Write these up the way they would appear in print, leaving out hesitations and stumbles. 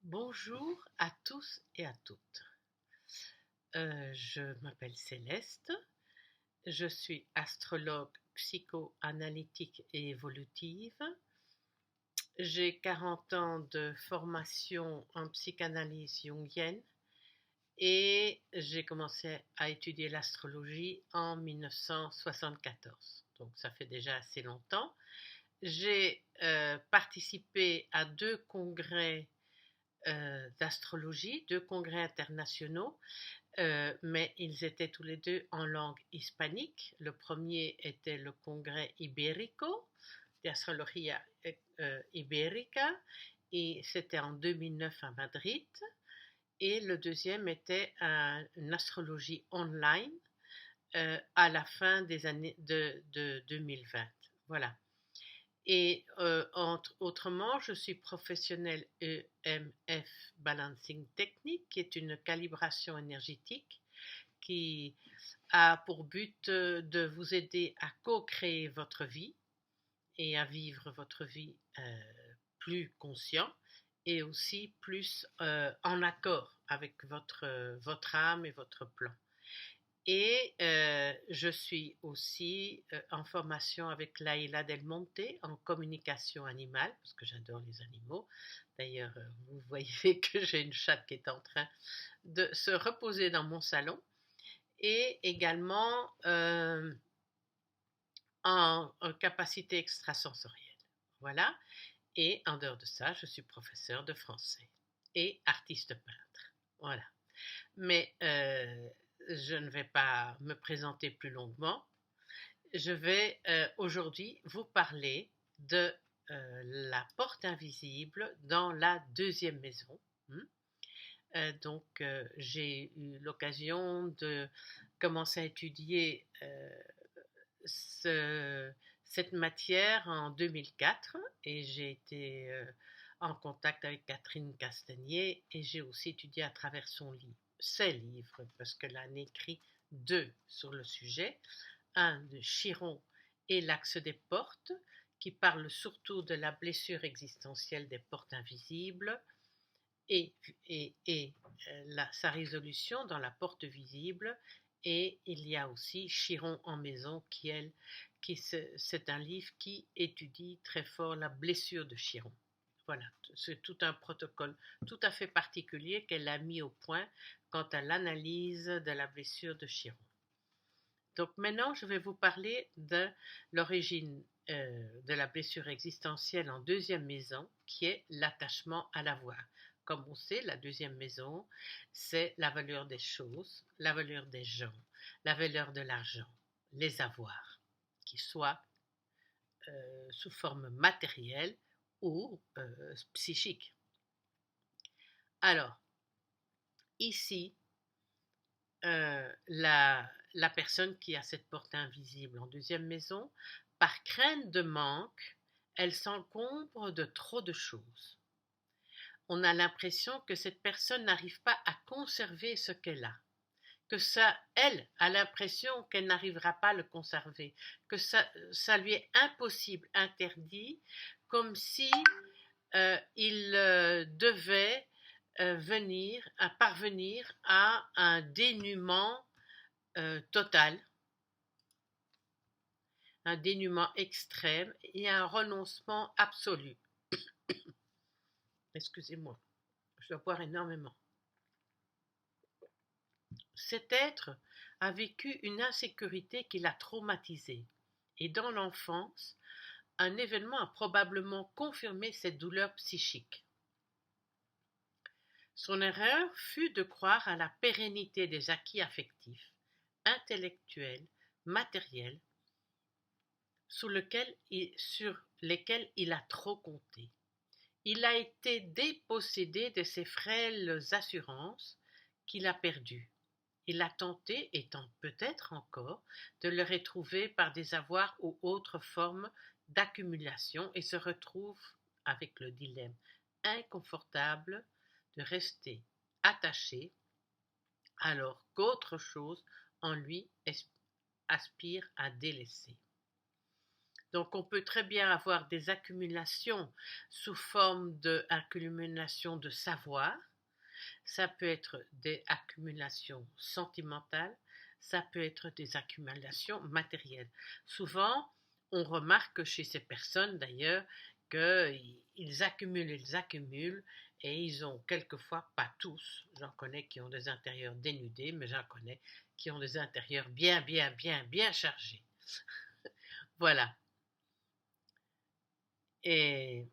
Bonjour à tous et à toutes. Je m'appelle Céleste, je suis astrologue psychoanalytique et évolutive. J'ai 40 ans de formation en psychanalyse jungienne et j'ai commencé à étudier l'astrologie en 1974. Donc ça fait déjà assez longtemps. J'ai participé à deux congrès d'astrologie, deux congrès internationaux, mais ils étaient tous les deux en langue hispanique. Le premier était le congrès Ibérico, de Astrología Ibérica, et c'était en 2009 à Madrid. Et le deuxième était une astrologie online à la fin des années de 2020. Voilà. Et autrement, je suis professionnelle EMF Balancing Technique, qui est une calibration énergétique qui a pour but de vous aider à co-créer votre vie et à vivre votre vie plus conscient et aussi plus en accord avec votre âme et votre plan. Et je suis aussi en formation avec Laïla Del Monte en communication animale, parce que j'adore les animaux. D'ailleurs, vous voyez que j'ai une chatte qui est en train de se reposer dans mon salon. Et également en capacité extrasensorielle. Voilà. Et en dehors de ça, je suis professeur de français et artiste peintre. Voilà. Mais je ne vais pas me présenter plus longuement. Je vais aujourd'hui vous parler de la porte invisible dans la deuxième maison. Donc, j'ai eu l'occasion de commencer à étudier cette matière en 2004 et j'ai été en contact avec Catherine Castagnier et j'ai aussi étudié à travers ses livres, parce qu'elle en a écrit deux sur le sujet, un de Chiron et l'axe des portes, qui parle surtout de la blessure existentielle des portes invisibles et sa résolution dans la porte visible. Et il y a aussi Chiron en maison c'est un livre qui étudie très fort la blessure de Chiron. Voilà, c'est tout un protocole tout à fait particulier qu'elle a mis au point quant à l'analyse de la blessure de Chiron. Donc maintenant, je vais vous parler de l'origine de la blessure existentielle en deuxième maison, qui est l'attachement à l'avoir. Comme on sait, la deuxième maison, c'est la valeur des choses, la valeur des gens, la valeur de l'argent, les avoirs, qu'ils soient sous forme matérielle ou psychique. Alors, ici, la personne qui a cette porte invisible en deuxième maison, par crainte de manque, elle s'encombre de trop de choses. On a l'impression que cette personne n'arrive pas à conserver ce qu'elle a, que ça, elle a l'impression qu'elle n'arrivera pas à le conserver, que ça lui est impossible, interdit, comme si il devait parvenir à un dénuement total, un dénuement extrême et un renoncement absolu. Excusez-moi, je dois boire énormément. Cet être a vécu une insécurité qui l'a traumatisé et dans l'enfance, un événement a probablement confirmé cette douleur psychique. Son erreur fut de croire à la pérennité des acquis affectifs, intellectuels, matériels, sur lesquels il a trop compté. Il a été dépossédé de ses frêles assurances qu'il a perdues. Il a tenté, et tente peut-être encore, de le retrouver par des avoirs ou autres formes d'accumulation et se retrouve avec le dilemme inconfortable de rester attaché alors qu'autre chose en lui aspire à délaisser. Donc on peut très bien avoir des accumulations sous forme d'accumulation de savoir, ça peut être des accumulations sentimentales, ça peut être des accumulations matérielles. Souvent, on remarque chez ces personnes d'ailleurs qu'ils accumulent et ils ont quelquefois, pas tous, j'en connais qui ont des intérieurs dénudés, mais j'en connais qui ont des intérieurs bien chargés. Voilà. Et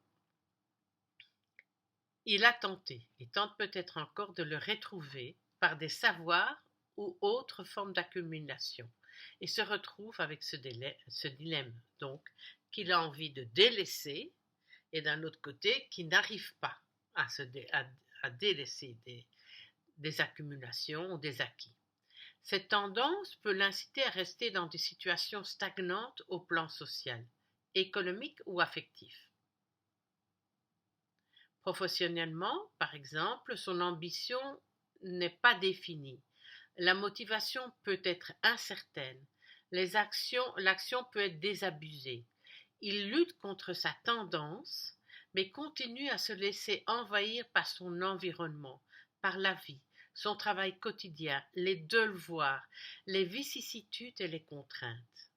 il a tenté, et tente peut-être encore de le retrouver par des savoirs ou autres formes d'accumulation, et se retrouve avec ce dilemme, donc, qu'il a envie de délaisser, et d'un autre côté, qui n'arrive pas à délaisser des accumulations ou des acquis. Cette tendance peut l'inciter à rester dans des situations stagnantes au plan social, économique ou affectif. Professionnellement, par exemple, son ambition n'est pas définie. La motivation peut être incertaine. L'action peut être désabusée. Il lutte contre sa tendance, mais continue à se laisser envahir par son environnement, par la vie, son travail quotidien, les devoirs, les vicissitudes et les contraintes.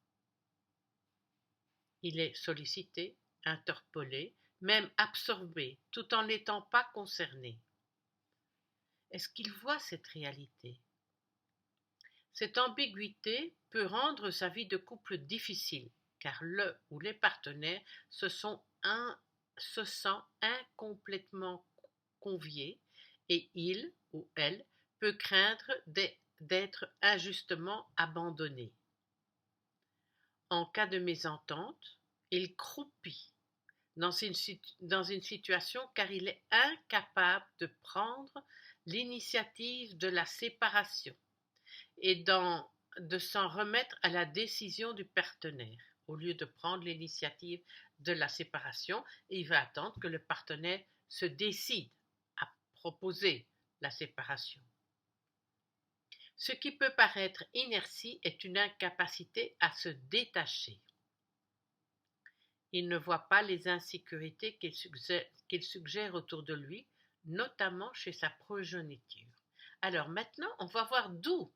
Il est sollicité, interpellé, même absorbé, tout en n'étant pas concerné. Est-ce qu'il voit cette réalité? Cette ambiguïté peut rendre sa vie de couple difficile, car le ou les partenaires se sent incomplètement conviés et il ou elle peut craindre d'être injustement abandonné. En cas de mésentente, il croupit dans une situation car il est incapable de prendre l'initiative de la séparation et de s'en remettre à la décision du partenaire. Au lieu de prendre l'initiative de la séparation, il va attendre que le partenaire se décide à proposer la séparation. Ce qui peut paraître inertie est une incapacité à se détacher. Il ne voit pas les insécurités qu'il suggère autour de lui, notamment chez sa progéniture. Alors maintenant, on va voir d'où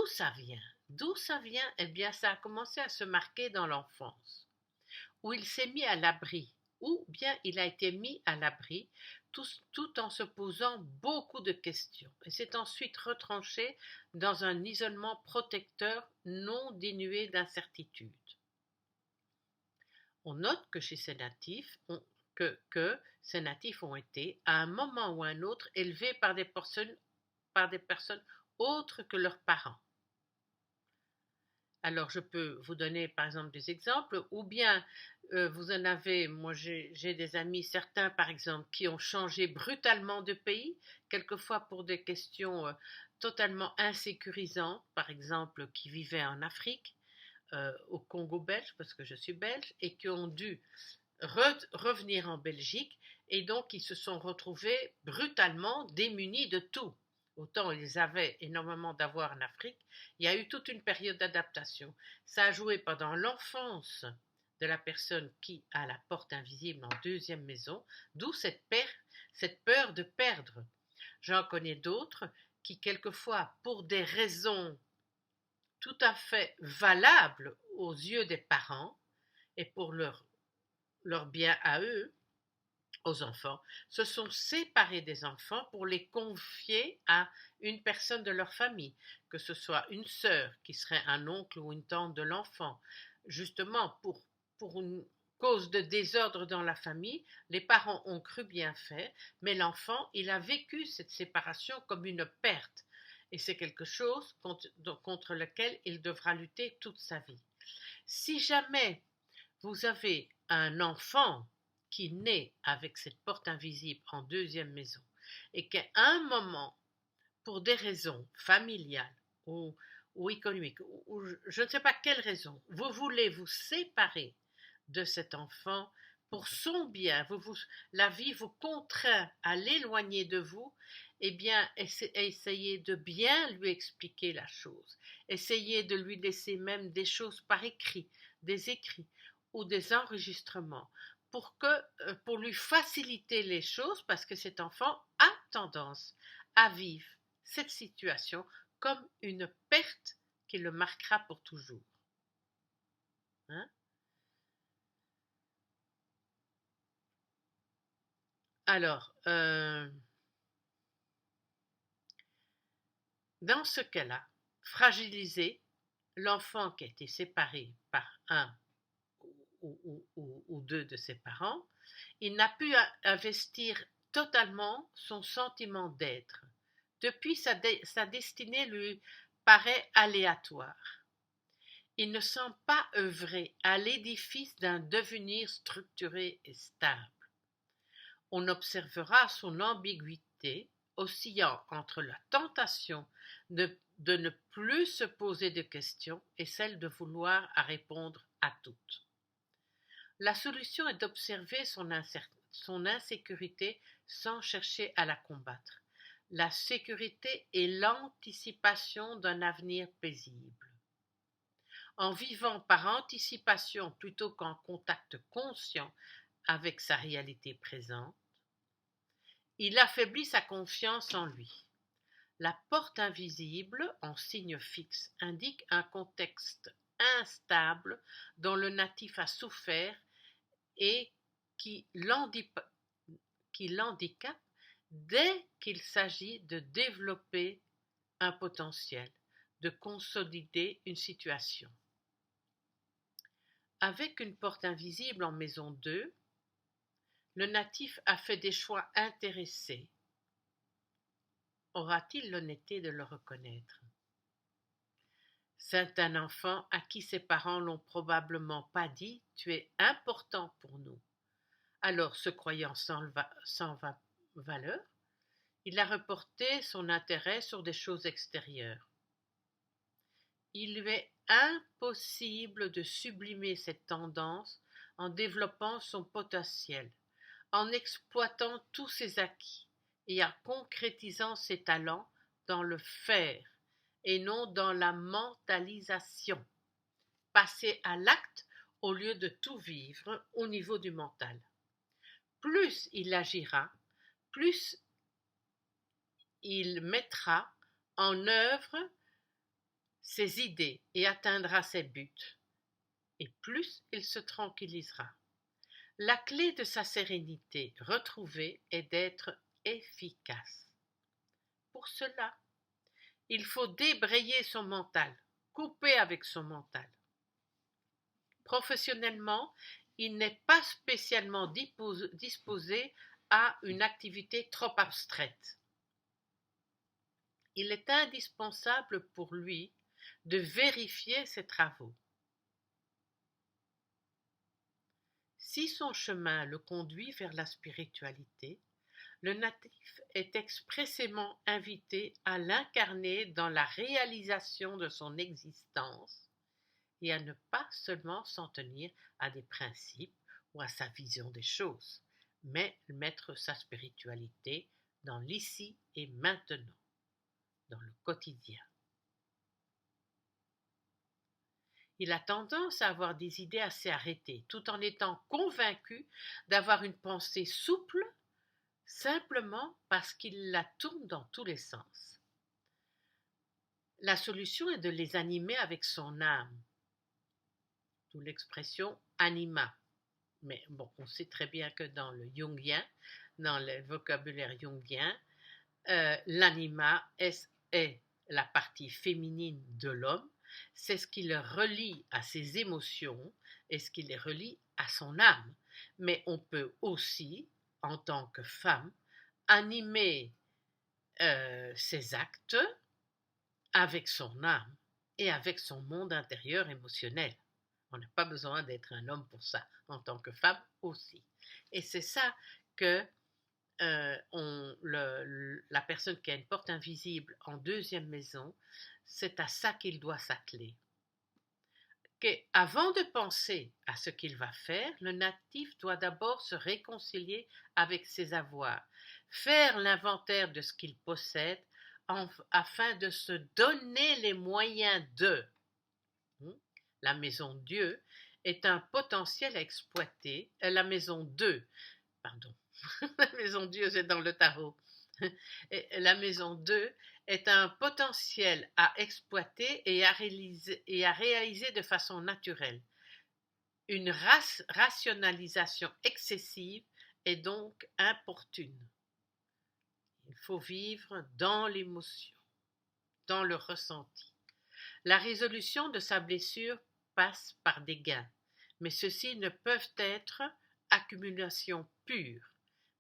ça vient. D'où ça vient? Eh bien, ça a commencé à se marquer dans l'enfance, où il s'est mis à l'abri, ou bien il a été mis à l'abri, tout en se posant beaucoup de questions, et s'est ensuite retranché dans un isolement protecteur non dénué d'incertitude. On note que chez ces natifs, ces natifs ont été, à un moment ou à un autre, élevés par des personnes autres que leurs parents. Alors, je peux vous donner par exemple des exemples, ou bien vous en avez, moi j'ai des amis, certains par exemple, qui ont changé brutalement de pays, quelquefois pour des questions totalement insécurisantes, par exemple, qui vivaient en Afrique, au Congo belge, parce que je suis belge, et qui ont dû revenir en Belgique, et donc ils se sont retrouvés brutalement démunis de tout. Autant ils avaient énormément d'avoir en Afrique, il y a eu toute une période d'adaptation. Ça a joué pendant l'enfance de la personne qui a la porte invisible en deuxième maison, d'où cette peur de perdre. J'en connais d'autres qui, quelquefois, pour des raisons tout à fait valables aux yeux des parents et pour leur bien à eux, aux enfants, se sont séparés des enfants pour les confier à une personne de leur famille, que ce soit une sœur qui serait un oncle ou une tante de l'enfant. Justement, pour une cause de désordre dans la famille, les parents ont cru bien faire, mais l'enfant, il a vécu cette séparation comme une perte. Et c'est quelque chose contre lequel il devra lutter toute sa vie. Si jamais vous avez un enfant qui naît avec cette porte invisible en deuxième maison et qu'à un moment, pour des raisons familiales ou économiques, ou je ne sais pas quelle raison, vous voulez vous séparer de cet enfant pour son bien, la vie vous contraint à l'éloigner de vous, eh bien, essayez de bien lui expliquer la chose. Essayez de lui laisser même des choses par écrit, des écrits, ou des enregistrements pour lui faciliter les choses, parce que cet enfant a tendance à vivre cette situation comme une perte qui le marquera pour toujours. Hein? Alors, dans ce cas-là, fragiliser l'enfant qui a été séparé par un ou deux de ses parents, il n'a pu investir totalement son sentiment d'être. Depuis, sa destinée lui paraît aléatoire. Il ne semble pas œuvrer à l'édifice d'un devenir structuré et stable. On observera son ambiguïté oscillant entre la tentation de ne plus se poser de questions et celle de vouloir répondre à toutes. La solution est d'observer son insécurité sans chercher à la combattre. La sécurité est l'anticipation d'un avenir paisible. En vivant par anticipation plutôt qu'en contact conscient avec sa réalité présente, il affaiblit sa confiance en lui. La porte invisible, en signe fixe, indique un contexte instable dont le natif a souffert et qui l'handicape dès qu'il s'agit de développer un potentiel, de consolider une situation. Avec une porte invisible en maison 2, le natif a fait des choix intéressés. Aura-t-il l'honnêteté de le reconnaître? C'est un enfant à qui ses parents n'ont probablement pas dit « tu es important pour nous ». Alors, se croyant sans valeur, il a reporté son intérêt sur des choses extérieures. Il lui est impossible de sublimer cette tendance en développant son potentiel, en exploitant tous ses acquis et en concrétisant ses talents dans le faire et non dans la mentalisation. Passer à l'acte au lieu de tout vivre au niveau du mental. Plus il agira, plus il mettra en œuvre ses idées et atteindra ses buts, et plus il se tranquillisera. La clé de sa sérénité retrouvée est d'être efficace. Pour cela, il faut débrayer son mental, couper avec son mental. Professionnellement, il n'est pas spécialement disposé à une activité trop abstraite. Il est indispensable pour lui de vérifier ses travaux. Si son chemin le conduit vers la spiritualité, le natif est expressément invité à l'incarner dans la réalisation de son existence et à ne pas seulement s'en tenir à des principes ou à sa vision des choses, mais mettre sa spiritualité dans l'ici et maintenant, dans le quotidien. Il a tendance à avoir des idées assez arrêtées, tout en étant convaincu d'avoir une pensée souple, simplement parce qu'il la tourne dans tous les sens. La solution est de les animer avec son âme, d'où l'expression anima. Mais bon, on sait très bien que dans le jungien, dans le vocabulaire jungien, l'anima est la partie féminine de l'homme, c'est ce qui le relie à ses émotions et ce qui les relie à son âme. Mais on peut aussi, en tant que femme, animer ses actes avec son âme et avec son monde intérieur émotionnel. On n'a pas besoin d'être un homme pour ça, en tant que femme aussi. Et c'est ça que la personne qui a une porte invisible en deuxième maison, c'est à ça qu'il doit s'atteler. Avant de penser à ce qu'il va faire, le natif doit d'abord se réconcilier avec ses avoirs, faire l'inventaire de ce qu'il possède afin de se donner les moyens de. La maison de Dieu est un potentiel à exploiter. La maison 2, pardon, la maison Dieu c'est dans le tarot. La maison 2 est un potentiel à exploiter et à réaliser de façon naturelle. Une rationalisation excessive est donc importune. Il faut vivre dans l'émotion, dans le ressenti. La résolution de sa blessure passe par des gains, mais ceux-ci ne peuvent être accumulation pure,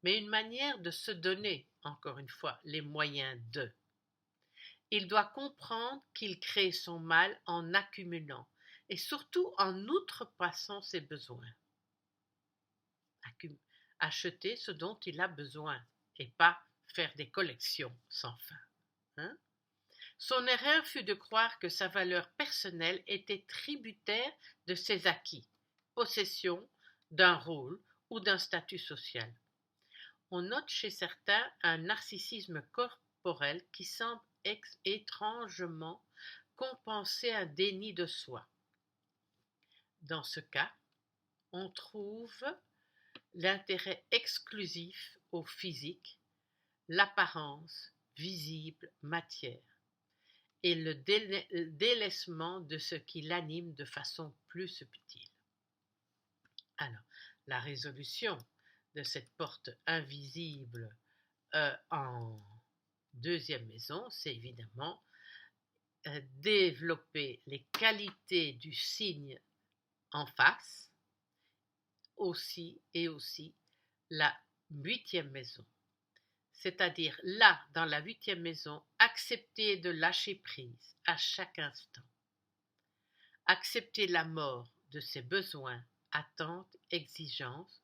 mais une manière de se donner, encore une fois, les moyens de. Il doit comprendre qu'il crée son mal en accumulant et surtout en outrepassant ses besoins. Acheter ce dont il a besoin et pas faire des collections sans fin. Hein? Son erreur fut de croire que sa valeur personnelle était tributaire de ses acquis, possession d'un rôle ou d'un statut social. On note chez certains un narcissisme corporel qui semble étrangement compenser un déni de soi. Dans ce cas, on trouve l'intérêt exclusif au physique, l'apparence visible, matière, et le délaissement de ce qui l'anime de façon plus subtile. Alors, la résolution de cette porte invisible en deuxième maison, c'est évidemment développer les qualités du signe en face, aussi la huitième maison. C'est-à-dire là, dans la huitième maison, accepter de lâcher prise à chaque instant. Accepter la mort de ses besoins, attentes, exigences,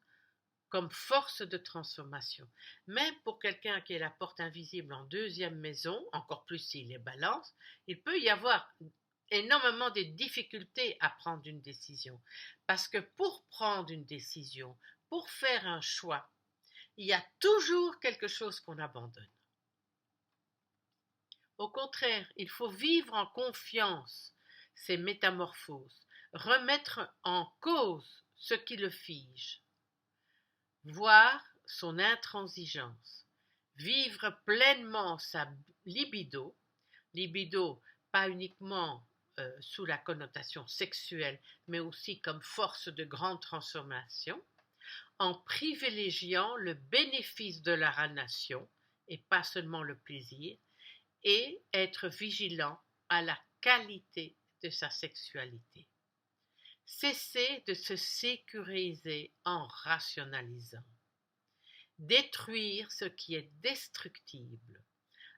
comme force de transformation. Même pour quelqu'un qui est la porte invisible en deuxième maison, encore plus s'il est balance, il peut y avoir énormément de difficultés à prendre une décision. Parce que pour prendre une décision, pour faire un choix, il y a toujours quelque chose qu'on abandonne. Au contraire, il faut vivre en confiance ces métamorphoses, remettre en cause ce qui le fige, voir son intransigeance, vivre pleinement sa libido, pas uniquement sous la connotation sexuelle, mais aussi comme force de grande transformation, en privilégiant le bénéfice de la nation et pas seulement le plaisir, et être vigilant à la qualité de sa sexualité. Cesser de se sécuriser en rationalisant. Détruire ce qui est destructible,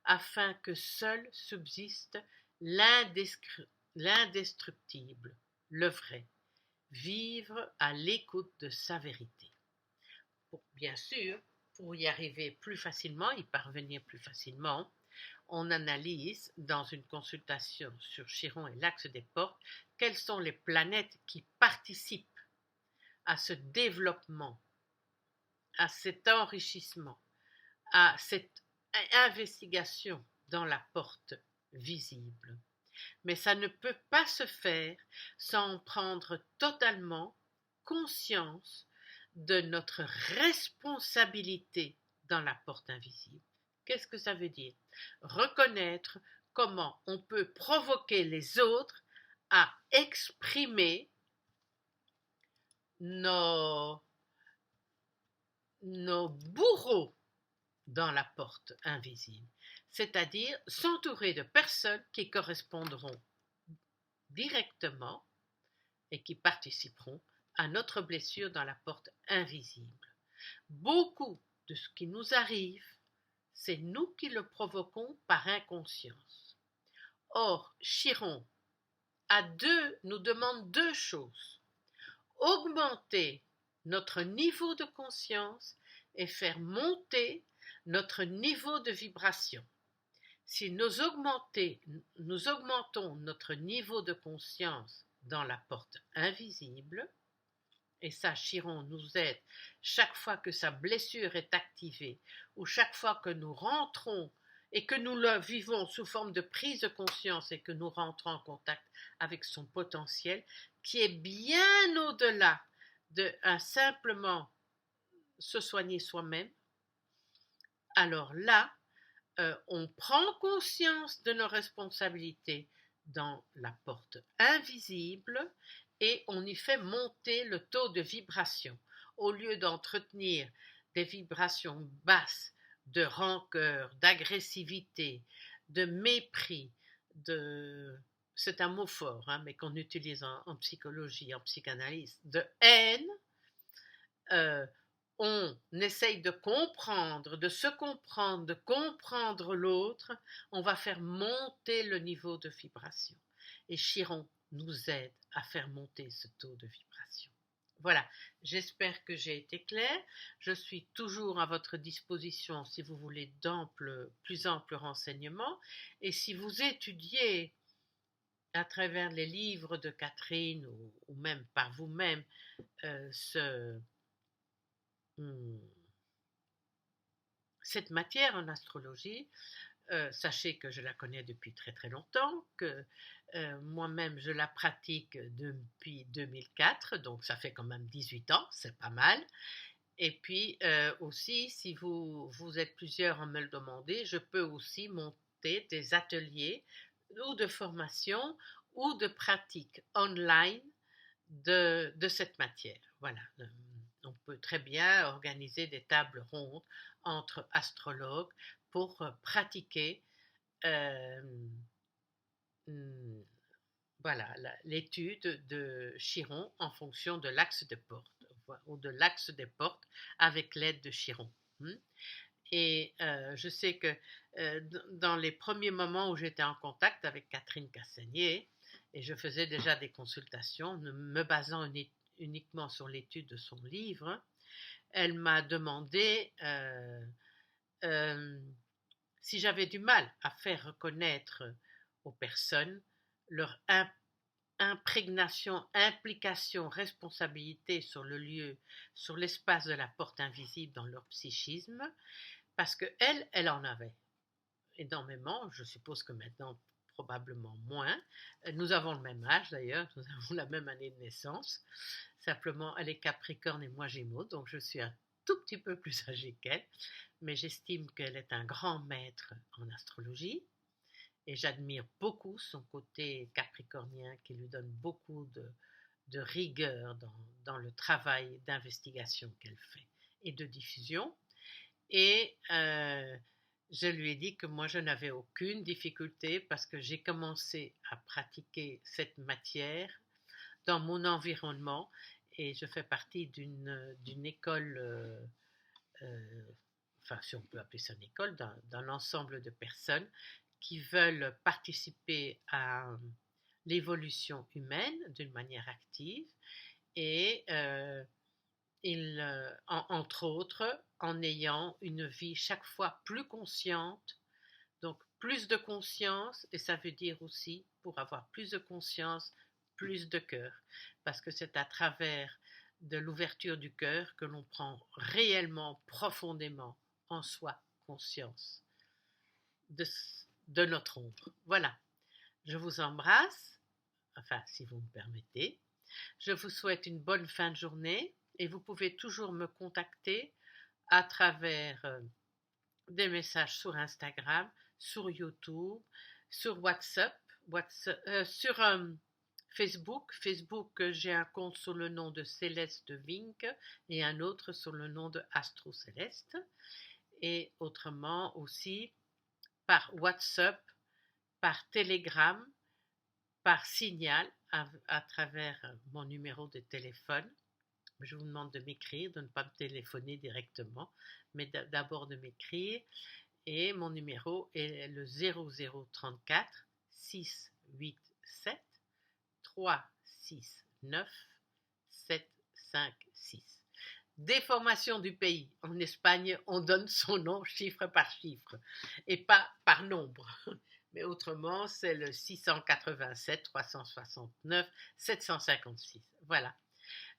afin que seul subsiste l'indestructible, le vrai. Vivre à l'écoute de sa vérité. Bien sûr, pour y arriver plus facilement, y parvenir plus facilement, on analyse dans une consultation sur Chiron et l'axe des portes quelles sont les planètes qui participent à ce développement, à cet enrichissement, à cette investigation dans la porte visible. Mais ça ne peut pas se faire sans prendre totalement conscience de notre responsabilité dans la porte invisible. Qu'est-ce que ça veut dire? Reconnaître comment on peut provoquer les autres à exprimer nos bourreaux dans la porte invisible, c'est-à-dire s'entourer de personnes qui correspondront directement et qui participeront à notre blessure dans la porte invisible. Beaucoup de ce qui nous arrive, c'est nous qui le provoquons par inconscience. Or, Chiron nous demande deux choses. Augmenter notre niveau de conscience et faire monter notre niveau de vibration. Si nous augmentons notre niveau de conscience dans la porte invisible, et ça, Chiron nous aide chaque fois que sa blessure est activée, ou chaque fois que nous rentrons et que nous le vivons sous forme de prise de conscience et que nous rentrons en contact avec son potentiel, qui est bien au-delà de simplement se soigner soi-même, alors là, on prend conscience de nos responsabilités dans la porte invisible et on y fait monter le taux de vibration. Au lieu d'entretenir des vibrations basses de rancœur, d'agressivité, de mépris, c'est un mot fort, hein, mais qu'on utilise en psychologie, en psychanalyse, de haine, on essaye de comprendre, de se comprendre, de comprendre l'autre, on va faire monter le niveau de vibration. Et Chiron nous aide à faire monter ce taux de vibration. Voilà, j'espère que j'ai été claire. Je suis toujours à votre disposition si vous voulez plus amples renseignements. Et si vous étudiez à travers les livres de Catherine ou même par vous-même cette matière en astrologie, sachez que je la connais depuis très très longtemps, que moi-même je la pratique depuis 2004, donc ça fait quand même 18 ans, c'est pas mal. Et puis aussi, si vous êtes plusieurs à me le demander, je peux aussi monter des ateliers ou de formation ou de pratique online de cette matière. Voilà. On peut très bien organiser des tables rondes entre astrologues pour pratiquer voilà, l'étude de Chiron en fonction de l'axe des portes ou de l'axe des portes avec l'aide de Chiron. Et je sais que dans les premiers moments où j'étais en contact avec Catherine Castagnier, et je faisais déjà des consultations, me basant uniquement sur l'étude de son livre, elle m'a demandé si j'avais du mal à faire reconnaître aux personnes leur imprégnation, implication, responsabilité sur le lieu, sur l'espace de la porte invisible dans leur psychisme, parce qu'elle en avait énormément, je suppose que maintenant probablement moins. Nous avons le même âge d'ailleurs, nous avons la même année de naissance, simplement elle est Capricorne et moi Gémeaux, donc je suis un tout petit peu plus âgée qu'elle, mais j'estime qu'elle est un grand maître en astrologie et j'admire beaucoup son côté capricornien qui lui donne beaucoup de rigueur dans le travail d'investigation qu'elle fait et de diffusion. Et je lui ai dit que moi je n'avais aucune difficulté parce que j'ai commencé à pratiquer cette matière dans mon environnement et je fais partie d'une école, enfin si on peut appeler ça une école, d'un ensemble de personnes qui veulent participer à l'évolution humaine d'une manière active et entre autres en ayant une vie chaque fois plus consciente, donc plus de conscience, et ça veut dire aussi pour avoir plus de conscience, plus de cœur, parce que c'est à travers de l'ouverture du cœur que l'on prend réellement, profondément en soi conscience de notre ombre. Voilà, je vous embrasse, enfin si vous me permettez. Je vous souhaite une bonne fin de journée et vous pouvez toujours me contacter à travers des messages sur Instagram, sur YouTube, sur WhatsApp, sur Facebook. Facebook, j'ai un compte sous le nom de Céleste Vink et un autre sous le nom de Astro Céleste. Et autrement aussi par WhatsApp, par Telegram, par signal à travers mon numéro de téléphone. Je vous demande de m'écrire, de ne pas me téléphoner directement, mais d'abord de m'écrire. Et mon numéro est le 0034 687 369 756. Déformation du pays. En Espagne, on donne son nom chiffre par chiffre et pas par nombre. Mais autrement, c'est le 687 369 756. Voilà.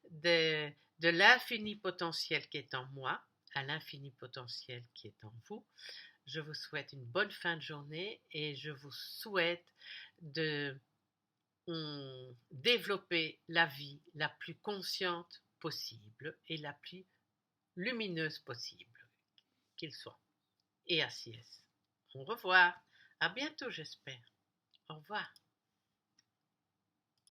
De l'infini potentiel qui est en moi à l'infini potentiel qui est en vous. Je vous souhaite une bonne fin de journée et je vous souhaite de développer la vie la plus consciente possible et la plus lumineuse possible qu'il soit. Et ainsi est-ce. Au revoir. À bientôt, j'espère. Au revoir.